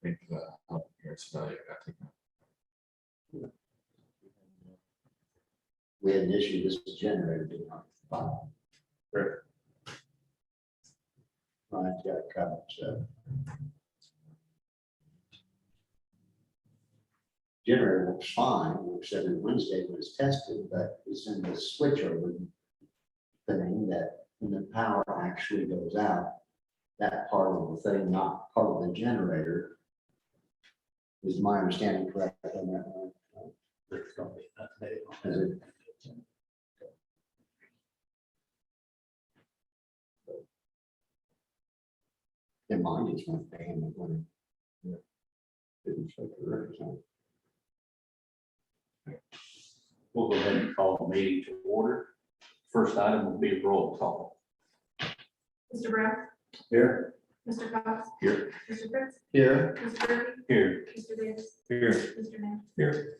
think here at Sedalia got taken out. We had an issue, this generator did not file. Correct. Ryan's got it covered, so. Generator works fine, works every Wednesday when it's tested, but it's in the switchover thing that when the power actually goes out, that part of the thing, not part of the generator. Is my understanding correct on that one? There's going to be an update on Is it? In mine, it's one thing, but when it didn't show the representative. We'll go ahead and call the meeting to order. First item will be a roll call. Mr. Brown? Here. Mr. Cox? Here. Mr. Fritz? Here. Mr. Murphy? Here. Mr. Davis? Here. Mr. Mann? Here.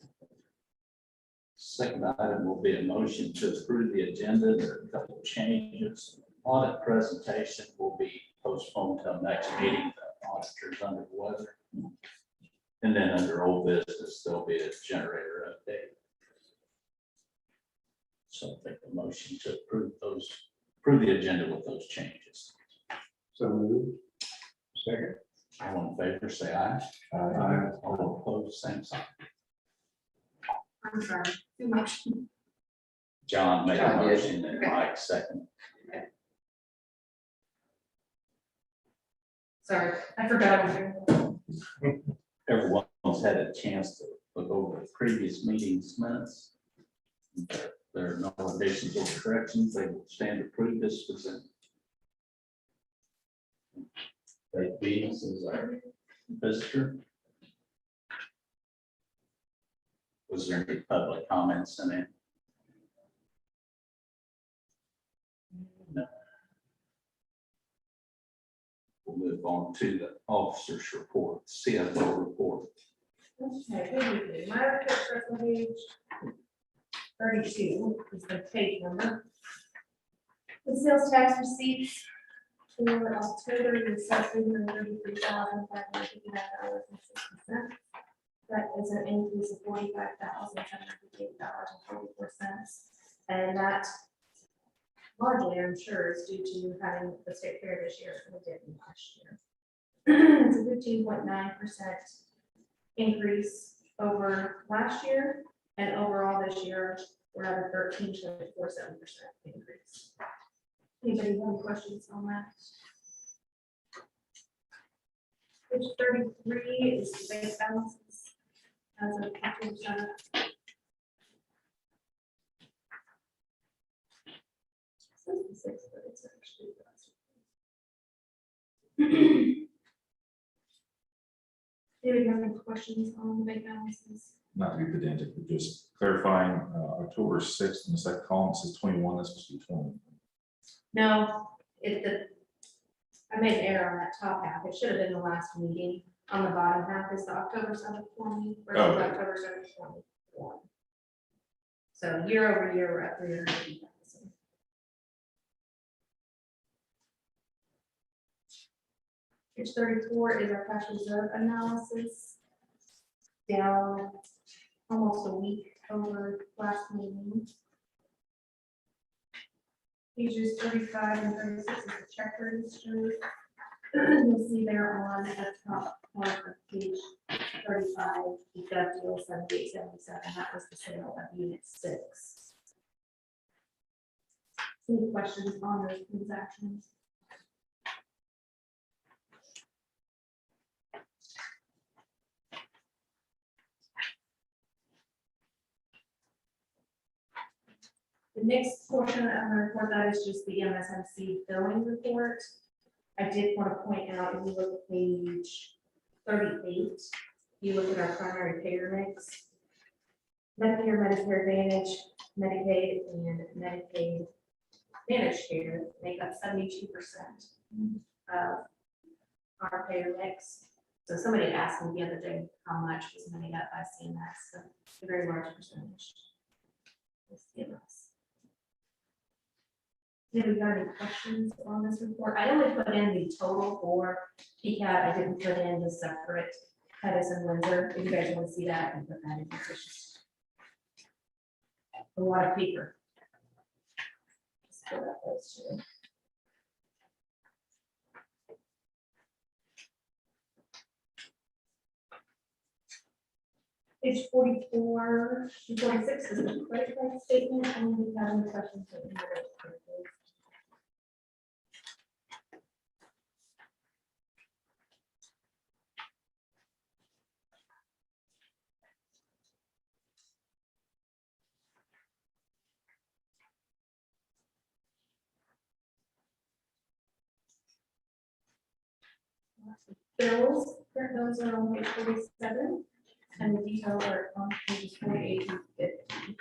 Second item will be a motion to approve the agenda. There are a couple of changes. Audit presentation will be postponed till next meeting. The auditor's under the weather. And then under old business, there'll be a generator update. So I think the motion to approve the agenda with those changes. So moved. Second. All in favor, say aye. Aye. All opposed, same sign. I'm sorry, too much. John made a John did. motion and Mike second. Sorry, I forgot I was here. Everyone's had a chance to look over the previous meetings minutes. There are no additions or corrections. They will stand approved as presented. Great Venus is our visitor. Was there any public comments in it? No. We'll move on to the officer's report, CFO report. Okay, good evening. My report starts on page 32 is the page number. The sales tax receipts for October is $733,559.60. That is an increase of $45,758.44. And that largely, I'm sure, is due to having the state fair this year than we did last year. It's a 15.9% increase over last year, and overall this year, we're at a 13.47% increase. Anybody have any questions on that? Page 33 is the bank balances as of October 7th. David, you have any questions on the bank balances? Not to be pedantic, but just clarifying, October 6th in the second column says 21, that's supposed to be 20. No, I made an error on that top half. It should have been the last meeting. On the bottom half is the October 7th 20, versus Okay. October 7th 21. So year over year, we're at 380,000. Page 34 is our cash reserve analysis. Down almost a week over last meeting. Pages 35 and 36 is the check register. You'll see there on the top part of page 35, you've got deal 7877. That was the sale of unit 6. Any questions on those transactions? The next portion of the report, that is just the Msmc billing report. I did want to point out, if you look at page 38, you look at our primary payer mix. Medicare, Medicare Advantage, Medicaid, and Medicaid managed care make up 72% of our payer mix. So somebody asked me the other day how much was made up by CMS. So it's a very large percentage. CMS. Have you got any questions on this report? I only put in the total for PCAD. I didn't put in the separate Pettis and Windsor. If you guys want to see that, I can put that in here. It's just a lot of paper. Just fill out those two. Page 44 to 46 is the credit card statement, and we have any questions. that we have. Bills, current bills are on page 47, and the details are on pages 48 to 50.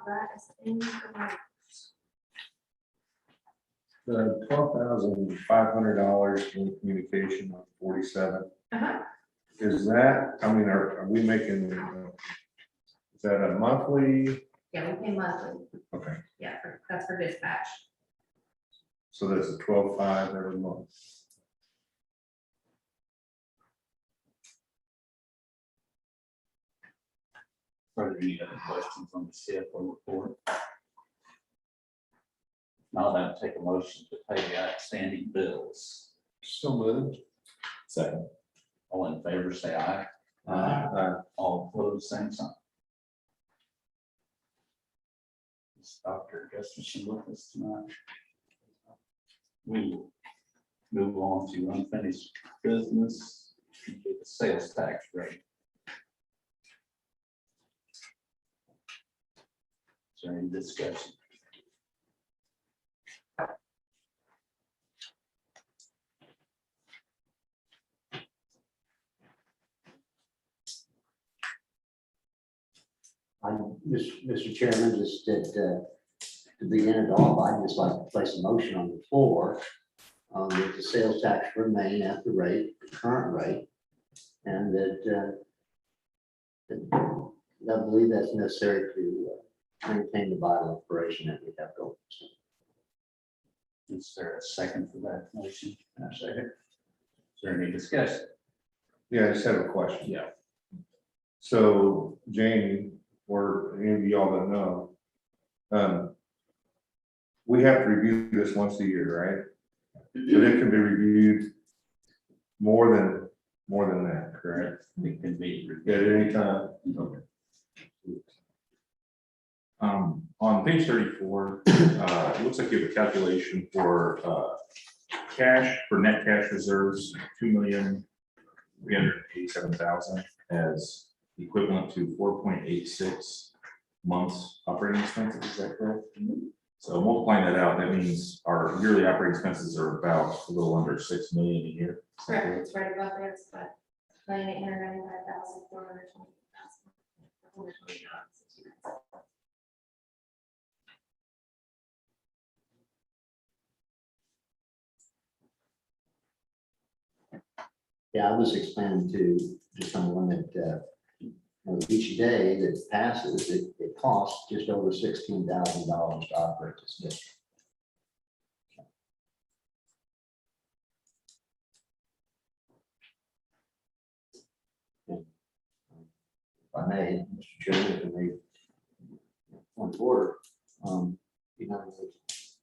That is in the The $12,500 in communication with 47, is that, I mean, are we making, is that a monthly? Yeah, we pay monthly. Okay, Yeah, that's for dispatch. so that's a 12,500 every month. Are there any other questions on the CFO report? Now then, take a motion to pay the outstanding bills. So moved. Second. All in favor, say aye. All opposed, same sign. Is Dr. Gustafson with us tonight? We will move on to unfinished business, the sales tax rate. Is there any discussion? Mr. Chairman, just to begin it off, I'd just like to place a motion on the floor that the sales tax remain at the rate, the current rate, and that I believe that's necessary to maintain the vital operation that we have going. Is there a second for that motion? Second. Is there any discussion? Yeah, I just have a question. Yeah. So Jamie, or any of y'all that know, we have to review this once a year, right? But it can be reviewed more than that, correct? It can be. At any time? Okay. On page 34, it looks like you have a calculation for cash, for net cash reserves, 2,387,000 as equivalent to 4.86 months operating expenses, is that correct? So multiplying that out, that means our yearly operating expenses are about a little under 6 million a year. Is that Correct, it's right above there, it's about 1,895,420,000. Yeah, I was expanding to just on one that each day that passes, it costs just over $16,000 to operate this district. If I may, Mr. Chairman, if I may, point of order, you know,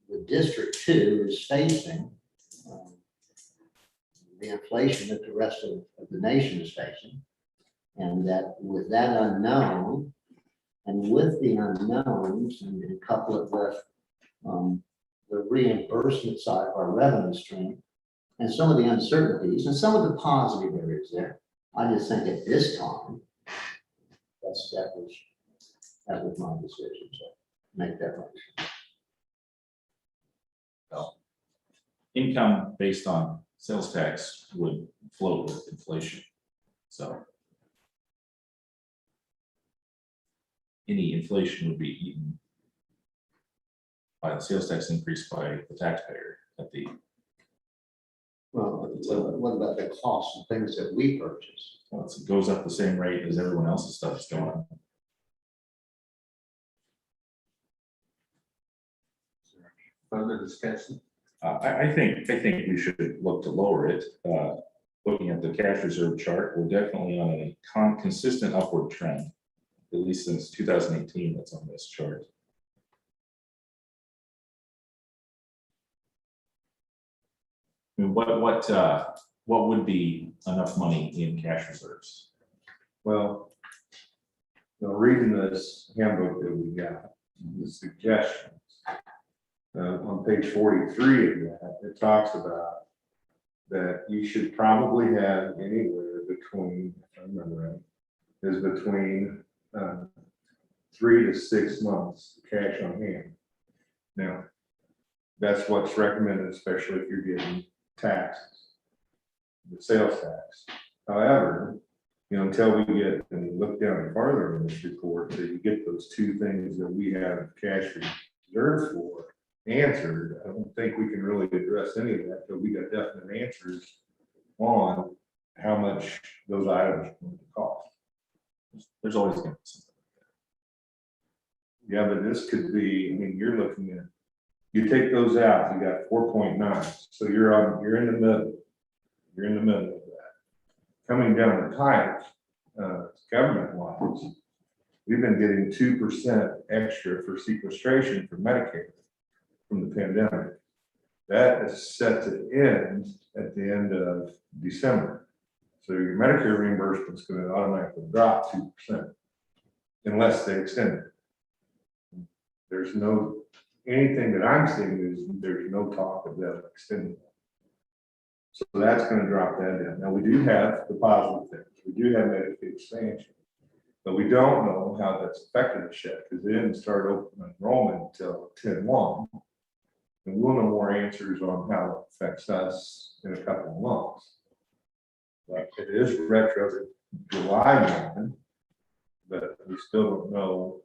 the District 2 is facing the inflation that the rest of the nation is facing. And that with that unknown, and with the unknowns, and couple it with the reimbursement side of our revenue stream, and some of the uncertainties, and some of the positive areas there, I just think at this time, that was my decision, so make that motion. Income based on sales tax would float with inflation. So any inflation would be eaten by the sales tax increase by the taxpayer at the. Well, what about the cost of things that we purchase? Well, it goes up the same rate as everyone else's stuff is going. Further discussion? I think we should look to lower it. Looking at the cash reserve chart, we're definitely on a consistent upward trend, at least since 2018, that's on this chart. I mean, what would be enough money in cash reserves? Well, reading this handbook that we got, the suggestions, on page 43 of that, it talks about that you should probably have anywhere between, if I remember right, is between 3 to 6 months cash on hand. Now, that's what's recommended, especially if you're getting taxes, the sales tax. However, until we get and look down farther in this report, that you get those two things that we have cash reserves for answered, I don't think we can really address any of that, but we got definite answers on how much those items are going to cost. There's always going to be something. Yeah, but this could be, I mean, you're looking at, you take those out, you got 4.9, so you're in the middle. You're in the middle of that. Coming down the pike, government wise, we've been getting 2% extra for sequestration for Medicaid from the pandemic. That is set to end at the end of December. So your Medicare reimbursement is going to automatically drop 2% unless they extend it. There's no, anything that I'm seeing is there's no talk of them extending it. So that's going to drop that down. Now we do have the positive things. We do have Medicaid expansion, but we don't know how that's affected us yet because they didn't start open enrollment until 10/1. And we'll know more answers on how it affects us in a couple of months. But it is retro to July 1, but we still don't know.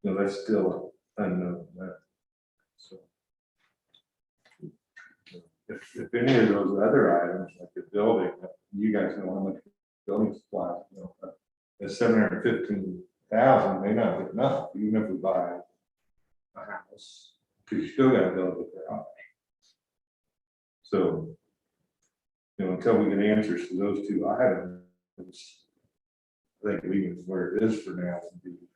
That's still unknown. So if any of those other items, like the building, you guys know how much building supplies, at 715,000 may not be enough, even if we buy a house. Because you still got to build with their house. So, until we get answers to those two items, I think leaving it where it is for now would be.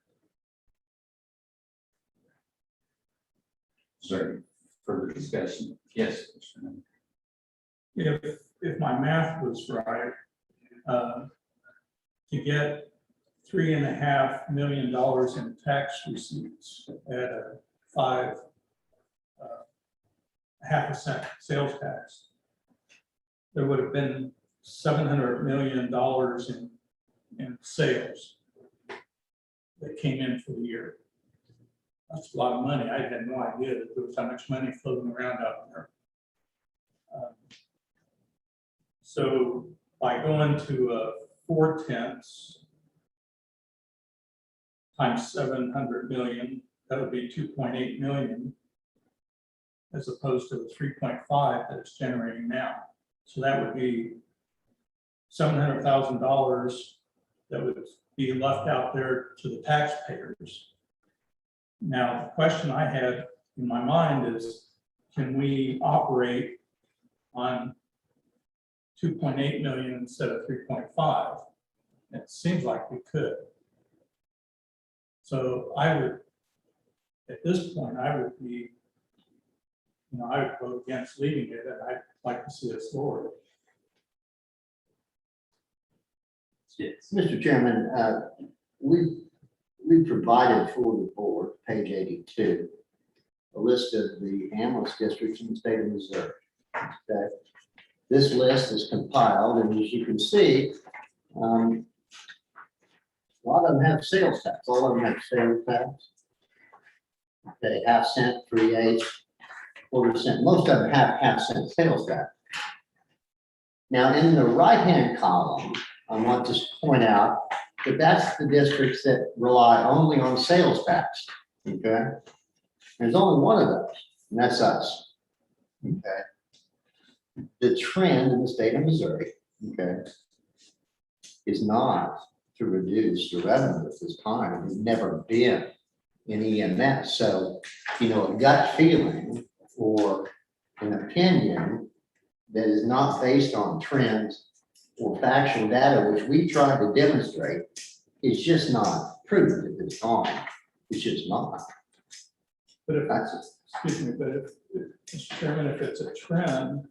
Sorry, further discussion? Yes. Commissioner. If my math was right, to get $3.5 million in tax receipts at a 0.5% sales tax, there would have been $700 million in sales that came in for the year. That's a lot of money. I had no idea that there was that much money floating around out there. So by going to 4/10 times 700 million, that would be 2.8 million, as opposed to the 3.5 that it's generating now. So that would be $700,000 that would be left out there to the taxpayers. Now, the question I had in my mind is, can we operate on 2.8 million instead of 3.5? It seems like we could. So I would, at this point, I would be, I would vote against leaving it, and I'd like to see us lower it. Yes. Mr. Chairman, we provided for the board, page 82, a list of the ambulance districts in the state of Missouri. Okay. This list is compiled, and as you can see, a lot of them have sales tax. All of them have sales tax. Okay, 1/2 cent, 3/8, 1/4 cent. Most of them have 1/2 cent sales tax. Now, in the right-hand column, I want to point out that that's the districts that rely only on sales tax. Okay, there's only one of those, and that's us. Okay, the trend in the state of Missouri, okay, is not to reduce the revenue at this time. It's never been in EMS. So, you know, a gut feeling or an opinion that is not based on trends or factual data, which we tried to demonstrate, is just not proven at this time. It's just not. But if it's, excuse me, but if, Mr. Chairman, if it's a trend,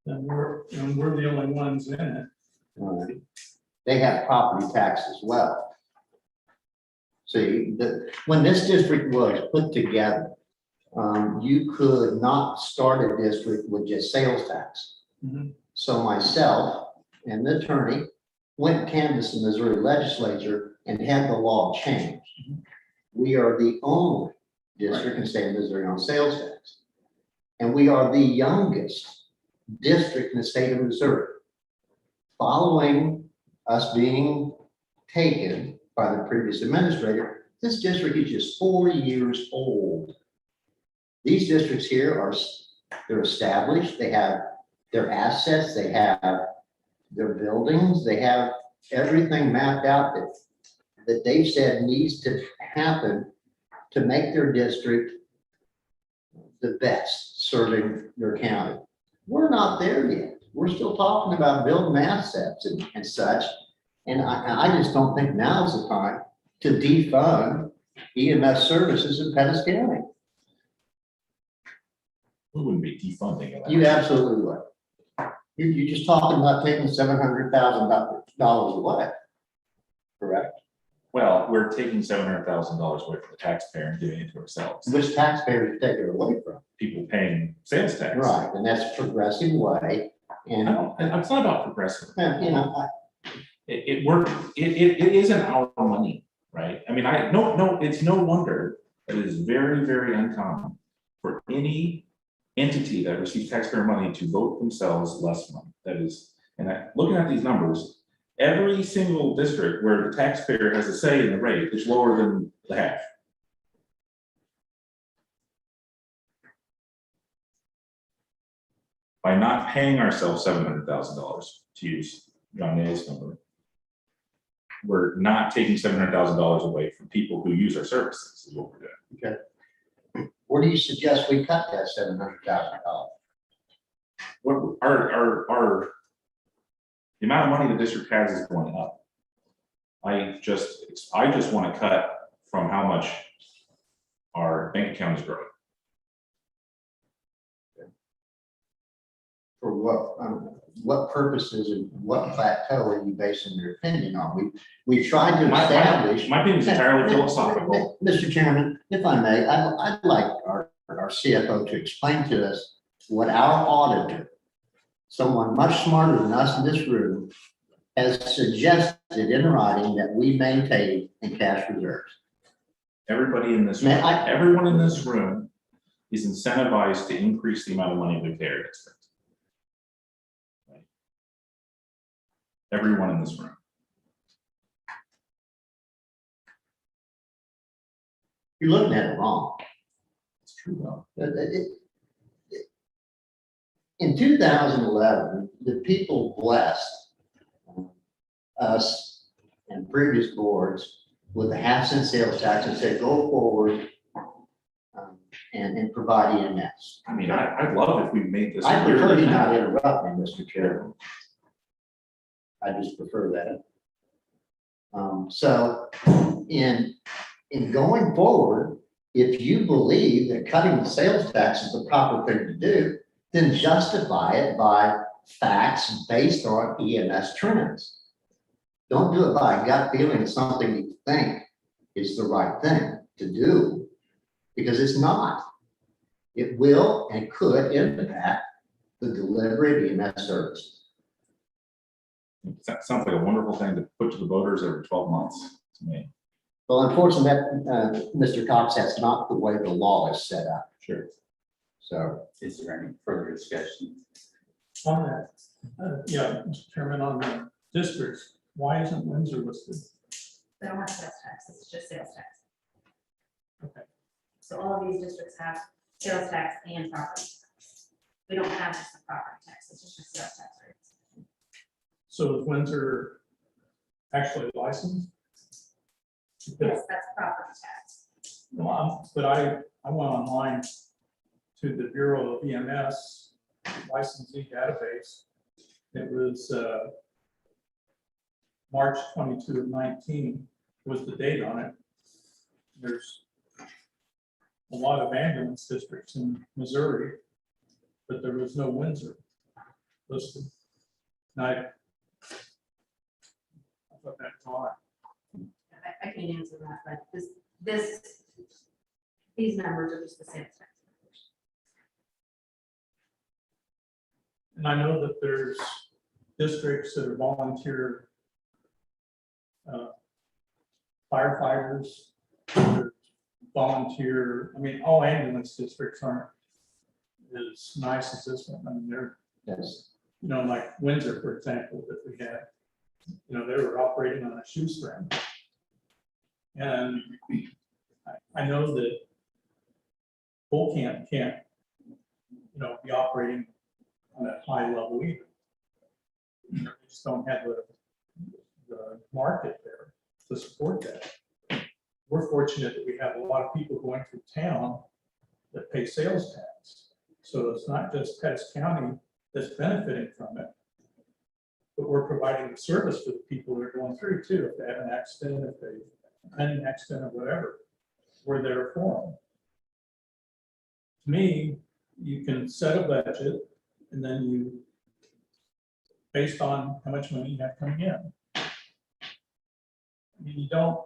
then we're the only ones in it. They have property tax as well. See, when this district was put together, you could not start a district with just sales tax. Mhm. So myself and the attorney went and canvassed the Missouri legislature and had the law changed. We are the only district in the state of Missouri on sales tax. And we are the youngest district in the state of Missouri. Following us being taken by the previous administrator, this district is just 4 years old. These districts here they're established, they have their assets, they have their buildings, they have everything mapped out that they've said needs to happen to make their district the best serving their county. We're not there yet. We're still talking about building assets and such. And I just don't think now's the time to defund EMS services in Pettis County. We wouldn't be defunding it. You absolutely would. You're just talking about taking $700,000 away, correct? Well, we're taking $700,000 away from the taxpayer and giving it to ourselves. Which taxpayers take it away from? People paying sales tax. Right, and that's progressive way. And, It's not about progressive. you know, It isn't our money, right? I mean, no, it's no wonder that it is very, very uncommon for any entity that receives taxpayer money to vote themselves less money. That is, looking at these numbers, every single district where the taxpayer has a say in the rate is lower than the half. By not paying ourselves $700,000, to use John Nay's number, we're not taking $700,000 away from people who use our services, is what we're doing. where do you suggest we cut that $700,000? What the amount of money the district has is going up. I just want to cut from how much our bank account is growing. For what purposes and what plateau are you basing your opinion on? We tried to establish. My opinion is entirely philosophical. Mr. Chairman, if I may, I'd like our CFO to explain to us what our auditor, someone much smarter than us in this room, has suggested in writing that we maintain in cash reserves. Everybody in this, everyone in this room is incentivized to increase the amount of money we pay our district. Right? Everyone in this room. You're looking at it wrong. It's true though. In 2011, the people blessed us and previous boards with a 1/2-cent sales tax and said, go forward and provide EMS. I mean, I'd love if we made this. I prefer you not interrupt me, Mr. Chairman. I just prefer that. So in going forward, if you believe that cutting the sales tax is the proper thing to do, then justify it by facts based on EMS trends. Don't do it by a gut feeling of something you think is the right thing to do, because it's not. It will and could impact the delivery of EMS services. That sounds like a wonderful thing to put to the voters every 12 months to me. Well, unfortunately, Mr. Cox, that's not the way the law is set up. Sure. So, Is there any further discussion? On that, yeah, Mr. Chairman, on the districts, why isn't Windsor listed? They don't have sales tax, it's just sales tax. Okay. So all of these districts have sales tax and property tax. We don't have just the property tax, it's just sales tax rates. So is Windsor actually licensed? Yes, that's property tax. But I went online to the Bureau of EMS licensing database. It was March 22 of 19 was the date on it. There's a lot of ambulance districts in Missouri, but there was no Windsor listed. And I thought that's odd. I can't answer that, but these numbers are just the same. And I know that there's districts that are volunteer firefighters, there's volunteer, I mean, all ambulance districts aren't as nice as this one. I mean, they're, Yes. you know, like Windsor, for example, that we had, you know, they were operating on a shoestring. And I know that Bull Camp can't, you know, be operating on a high level either. You know, they just don't have the market there to support that. We're fortunate that we have a lot of people going through town that pay sales tax. So it's not just Pettis County that's benefiting from it, but we're providing the service for the people that are going through too. If they have an accident, if they had an accident or whatever, we're there for them. To me, you can set a budget and then you, based on how much money you have coming in. I mean, you don't,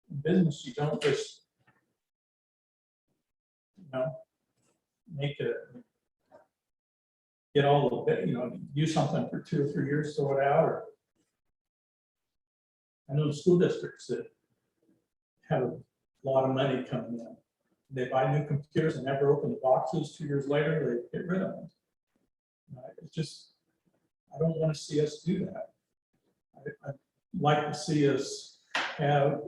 in business, you don't just, you know, get all of it, you know, do something for 2 or 3 years, throw it out. Or I know school districts that have a lot of money coming in. They buy new computers and never open the boxes. 2 years later, they get rid of them. It's just, I don't want to see us do that. I'd like to see us have,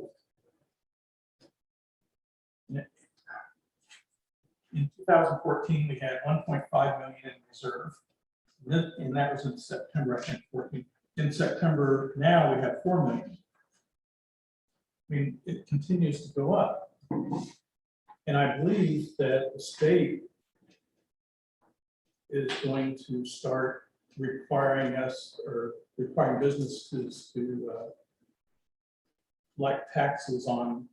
in 2014, we had 1.5 million in reserve. And that was in September, I think, 14. In September, now we have 4 million. I mean, it continues to go up. And I believe that the state is going to start requiring us, or requiring businesses to collect taxes on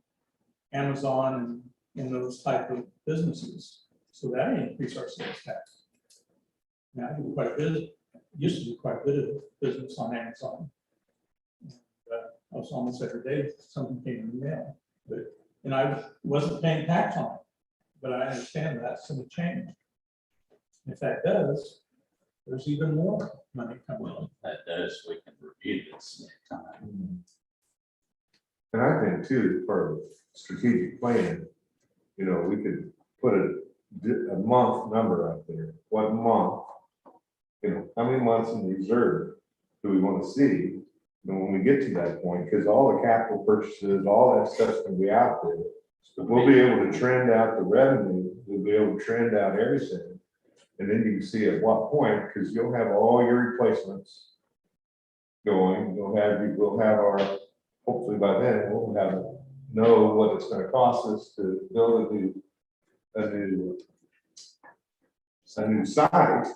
Amazon and those type of businesses. So that increase our sales tax. Now, I do quite a bit, used to do quite a bit of business on Amazon. Almost every day something came in the mail, and I wasn't paying tax on it, but I understand that's going to change. If that does, there's even more money coming in. That does, we can review this next time. And I think too, part of strategic plan, you know, we could put a month number out there. What month, you know, how many months in reserve do we want to see? And when we get to that point, because all the capital purchases, all that stuff's gonna be out there. So we'll be able to trend out the revenue, we'll be able to trend out everything. And then you can see at what point, because you'll have all your replacements going, we'll have our, hopefully by then, we'll know what it's gonna cost us to build a new site,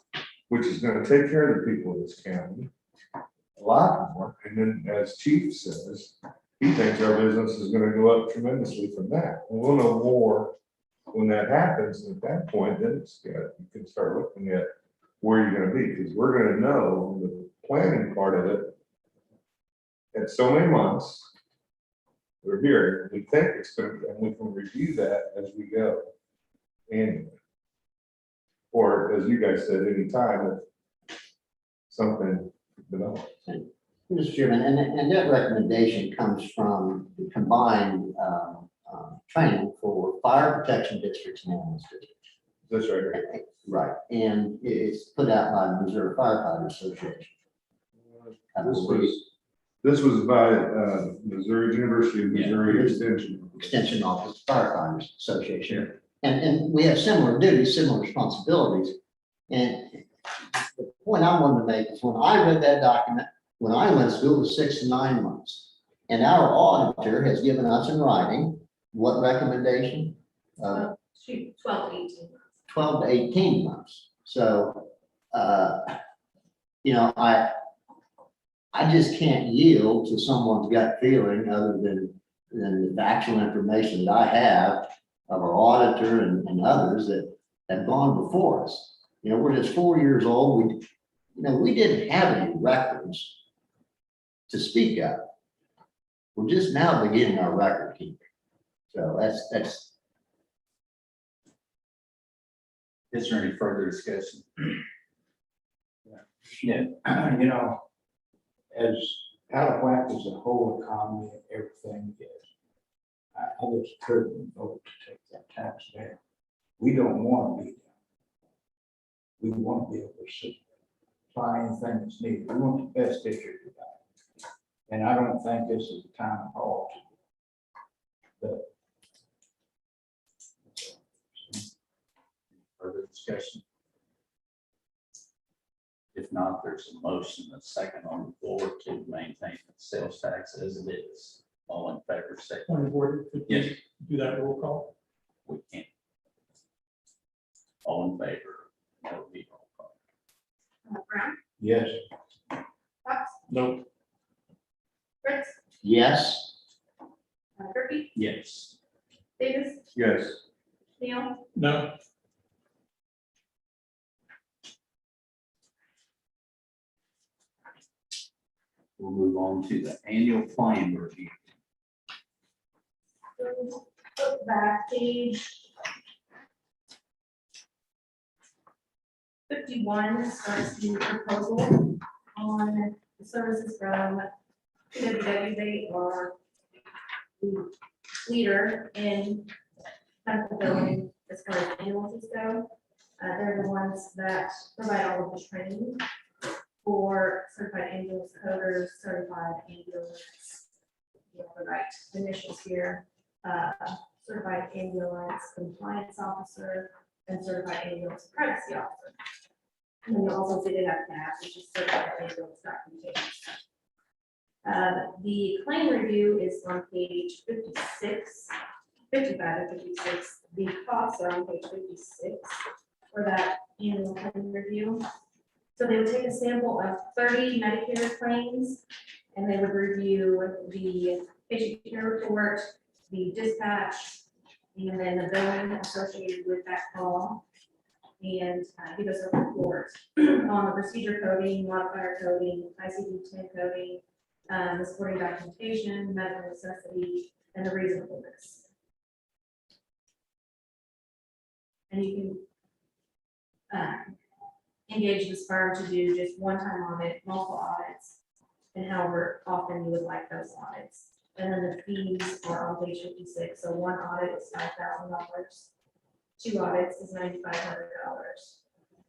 which is gonna take care of the people in this county a lot more. And then, as Chief says, he thinks our business is gonna go up tremendously from that. And we'll know more when that happens. And at that point, then you can start looking at where you're gonna be, because we're gonna know the planning part of it at so many months. We're here, we think it's gonna be, and we can review that as we go annually. Or as you guys said, anytime if something develops. Mr. Chairman, and that recommendation comes from the combined training for fire protection districts and ambulance districts. This right here. Right, and it's put out by the Missouri Firefighters Association. This was by Missouri University of Missouri Extension Office Firefighters Association. And we have similar duties, similar responsibilities. And the point I wanted to make is when I read that document, when I went to school, it was 6 to 9 months. And our auditor has given us in writing, what recommendation? 12 to 18 months. 12 to 18 months. So, you know, I just can't yield to someone's gut feeling other than the actual information that I have of our auditor and others that have gone before us. You know, we're just 4 years old. We didn't have any records to speak of. We're just now beginning our record keeping. So that's. Is there any further discussion? Yeah, you know, as out of whack as the whole economy and everything is, I was certain vote to take that tax down. We don't want to be down. We want to be able to supply anything that's needed. We want the best district to die. And I don't think this is the time at all to do. Further discussion? If not, there's a motion, a second on the floor to maintain the sales tax as it is. All in favor, say Point of order, could yes. we do that roll call? We can. All in favor, that would be roll call. Brown, Yes. Fox, No. Fritz, Yes. Gerke, Yes. Davis, Yes. Neal, No. We'll move on to the annual plan review. Flip back page 51 starts the proposal on the services from PWW. They are the leader in medical billing as far as ambulances go. They're the ones that provide all of the training for certified ambulance coders, certified ambulance, you know, the right initials here, certified ambulance compliance officer, and certified ambulance privacy officer. And then you also did it at that, which is certified ambulance documentation. The claim review is on page 56, 55 to 56. The costs are on page 56 for that annual claim review. So they would take a sample of 30 Medicare claims, and they would review the patient care report, the dispatch, and then the billing associated with that call, and give us a report on the procedure coding, modifier coding, ICD-10 coding, the supporting documentation, medical necessity, and the reasonableness. And you can engage this firm to do just one-time audit, multiple audits, and however often you would like those audits. And then the fees are on page 56. So one audit is $5,000, 2 audits is $9,500,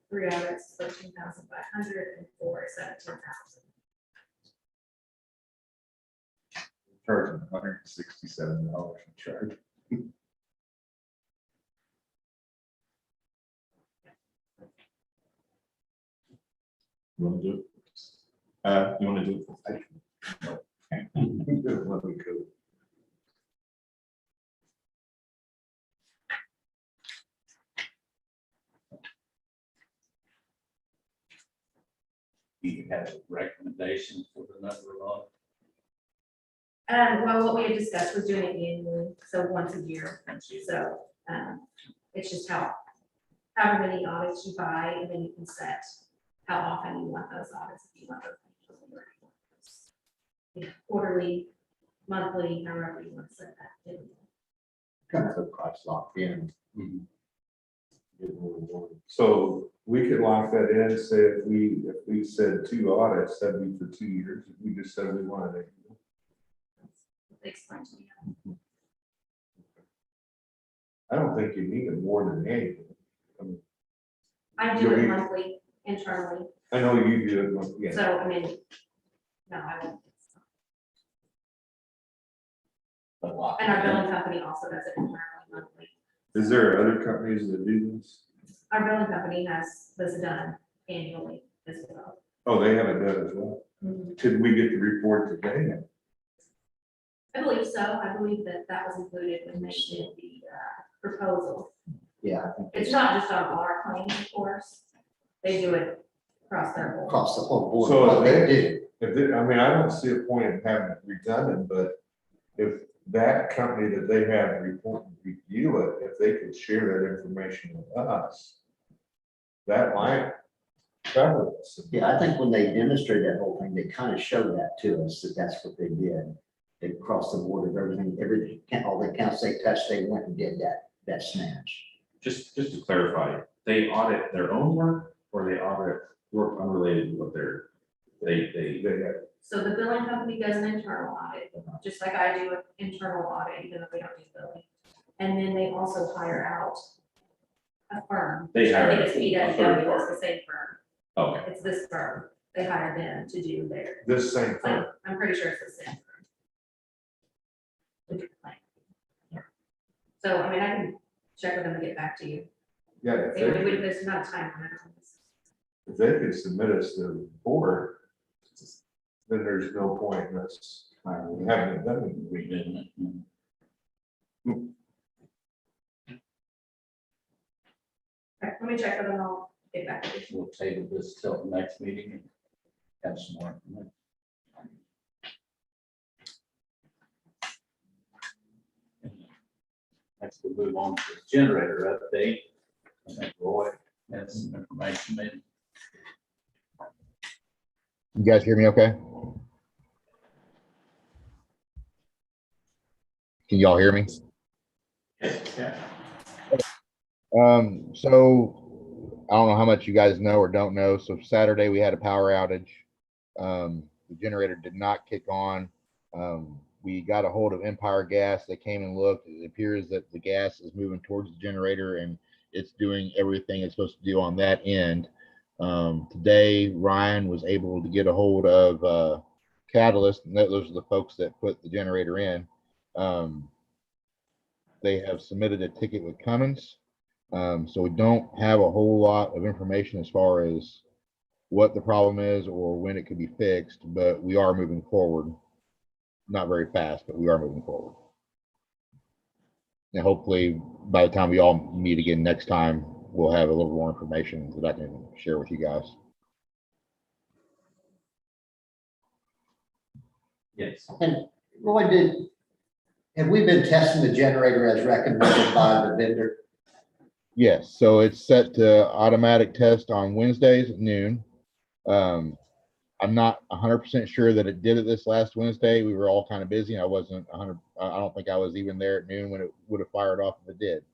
3 audits is $13,500, and 4 is $17,000. Charging $167 a charge. You want to do it? You want to do it? Let me go. You have a recommendation for the number of audits? Well, what we had discussed was doing it annually, so once a year. So it's just however many audits you buy, and then you can set how often you want those audits. If you want those quarterly, monthly, however you want to set that. Kind of the price locked in. So we could lock that in, say if we said 2 audits, that'd be for 2 years. If we just said we wanted it. Explain to me. I don't think you need it more than annual. I mean, I do it monthly internally, I know you do it, yeah. so I mean, no, I don't. But lock And our it in. billing company also does it internally monthly. Is there other companies that do this? Our billing company has this done annually. as well. Oh, they have it done as well. Could we get the report today then? I believe so. I believe that that was included when they did the proposal. Yeah, I think It's not just on our claims, of course. They do it across their board. across the whole board. So what they they- do. If they, I mean, I don't see a point in having it redundant, but if that company that they have report, review it, if they could share that information with us, that might cover us. Yeah, I think when they demonstrated that whole thing, they kind of showed that to us, that that's what they did. They crossed the board of everything, all the accounts they touched, they went and did that snatch. Just to clarify, they audit their own work or they audit work unrelated to what they have. So the billing company does an internal audit, just like I do an internal audit, even though we don't do billing. And then they also hire out a firm. They hire I think it's a third PWW, it's party. the same firm. Okay, It's this firm. They hire them to do their, This same thing. I'm pretty sure it's the same firm. To do the claim. So, I mean, I can check with them and get back to you. Yeah, There's not a time limit on this. if they could submit us the report, then there's no point in us having it done. We didn't. Okay, let me check with them, I'll get back to you. We'll table this till the next meeting and have some more information. Next, we'll move on to the generator update. I think Roy has some information maybe. You guys hear me okay? Can y'all hear me? Yeah. So I don't know how much you guys know or don't know. So Saturday we had a power outage. The generator did not kick on. We got a hold of Empire Gas. They came and looked. It appears that the gas is moving towards the generator and it's doing everything it's supposed to do on that end. Today, Ryan was able to get a hold of Catalyst, and those are the folks that put the generator in. They have submitted a ticket with Cummins. So we don't have a whole lot of information as far as what the problem is or when it could be fixed, but we are moving forward. Not very fast, but we are moving forward. And hopefully by the time we all meet again next time, we'll have a little more information that I can share with you guys. Yes. And Roy, have we been testing the generator as recommended by the vendor? Yes, so it's set to automatic test on Wednesdays at noon. I'm not 100% sure that it did it this last Wednesday. We were all kind of busy. I wasn't 100. I don't think I was even there at noon when it would have fired off if it did.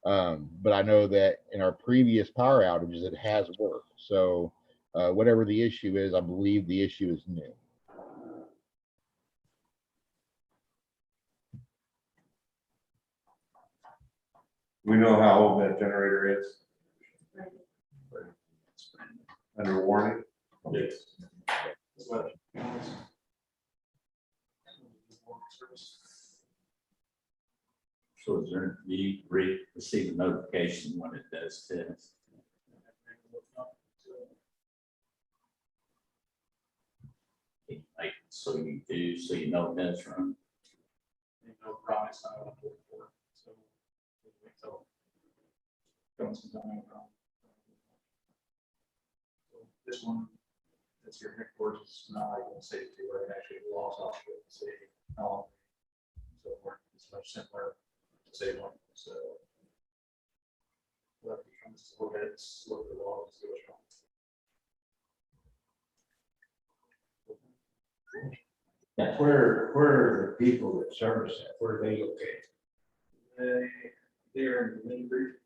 But I know that in our previous power outages, it has worked. So whatever the issue is, I believe the issue is new. We know how old that generator is, Right. under warranty. yes. So is there, do you receive a notification when it does test? Like, so you do, so you know it does run. No promise, I don't look for it, so. wait till comes some time around. So this one, that's your headquarters, is not like a safety where it actually logs off to say how long. So it's much simpler to say one, so. Let it comes to look at it, look at the logs, see what's wrong. Where are the people that service that? Where are they located? They're in the main group.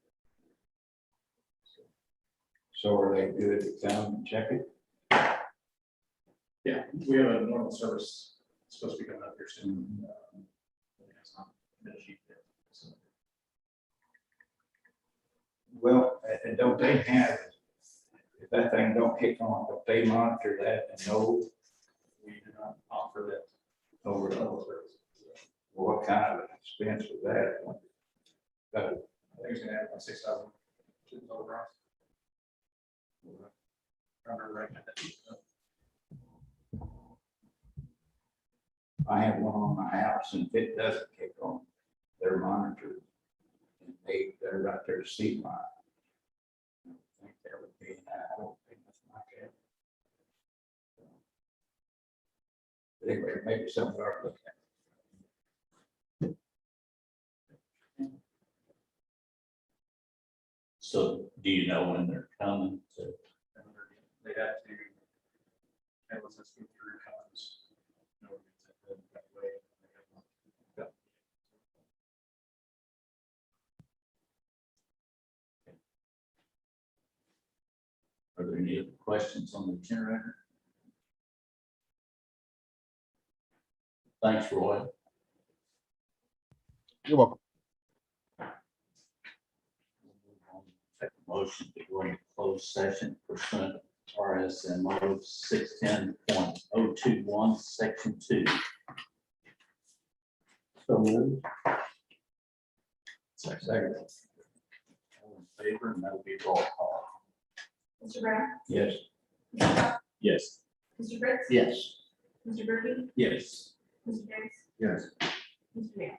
So are they good to come and check it? Yeah, we have a normal service supposed to be coming up here soon. It's not finished yet, so. Well, and don't they have, if that thing don't kick on, don't they monitor that and know We do not offer that over the, level of service. what kind of an expense was that? I think it's gonna add about 6,000 to the total price. under recommended. I have one on my house, and if it doesn't kick on, they're monitored. And they're right there to see mine. I think that would be, I don't think that's my cat. But anyway, maybe something to look at. So do you know when they're coming to? They have to, that was just through comes. That way. Are there any other questions on the generator? Thanks, Roy. You're welcome. Take a motion to go into closed session pursuant to RSMo 610.021, section 2. So moved. Second. All in favor, and that'll be roll call. Mr. Brown? Yes. Mr. Cox? Yes. Mr. Fritz? Yes. Mr. Murphy? Yes. Mr. Davis? Yes. Mr. Mayor?